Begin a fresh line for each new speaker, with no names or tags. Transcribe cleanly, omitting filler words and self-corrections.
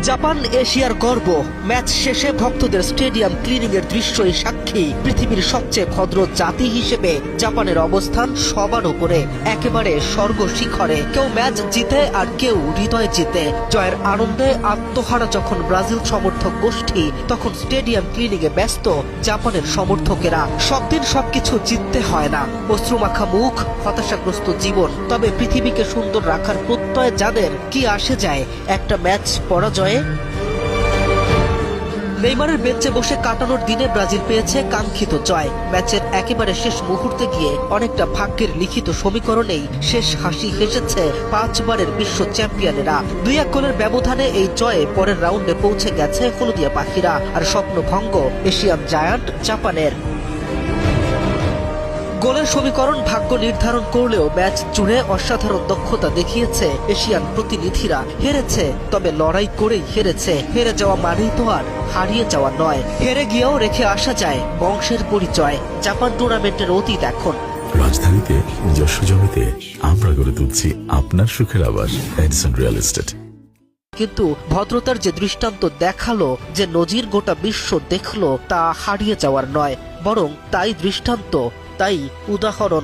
Japan এশিয়ার গর্ব। Match শেষে ভক্তদের স্টেডিয়াম ক্লিনিং এর দৃশ্যই সাক্ষী। পৃথিবীর সবচেয়ে ভদ্র জাতি হিসেবে জাপানের অবস্থান সবার উপরে, একেবারে স্বর্গ শিখরে। কেউ ম্যাচ জিতে আর কেউ হৃদয় জিতে। জয়ের আনন্দে আত্মহারা যখন ব্রাজিল সমর্থক গোষ্ঠী, তখন স্টেডিয়াম ক্লিনিং এ ব্যস্ত জাপানের সমর্থকেরা। সব দিন সবকিছু জিততে হয় না, অশ্রুমাখা মুখ, হতাশাগ্রস্ত জীবন। তবে পৃথিবীকে সুন্দর রাখার প্রত্যয় যাদের, কি আসে যায় একটা ম্যাচ পরাজয়ে। নেইমারের বেঞ্চে বসে কাটানোর দিনে ব্রাজিল পেয়েছে কাঙ্ক্ষিত জয়। ম্যাচের একেবারে শেষ মুহূর্তে গিয়ে অনেকটা ভাগ্যের লিখিত সমীকরণেই শেষ হাসি হেসেছে 5 বারের বিশ্ব চ্যাম্পিয়নেরা। 2-1 গোলের ব্যবধানে এই জয়ে পরের রাউন্ডে পৌঁছে গেছে হলুদিয়া পাখিরা। আর স্বপ্নভঙ্গ এশিয়ান জায়ান্ট জাপানের। গোলের সমীকরণ ভাগ্য নির্ধারণ করলেও ম্যাচ জুড়ে অসাধারণ দক্ষতা দেখিয়েছে এশিয়ান প্রতিনিধিরা। হেরেছে, তবে লড়াই করেই হেরেছে। হেরে যাওয়া মানেই তো আর হারিয়ে যাওয়া নয়। হেরে গিয়েও রেখে আসা যায় বংশের পরিচয়। জাপান টুর্নামেন্টের অতীত এখন।
রাজধানীতে নিজস্ব জমিতে আমরা গড়ে তুলছি আপনার সুখের আবাস এডিসন রিয়েল এস্টেট।
কিন্তু ভদ্রতার যে দৃষ্টান্ত দেখালো, যে নজির গোটা বিশ্ব দেখলো, তা হারিয়ে যাওয়ার নয়, বরং তাই দৃষ্টান্ত, তাই উদাহরণ।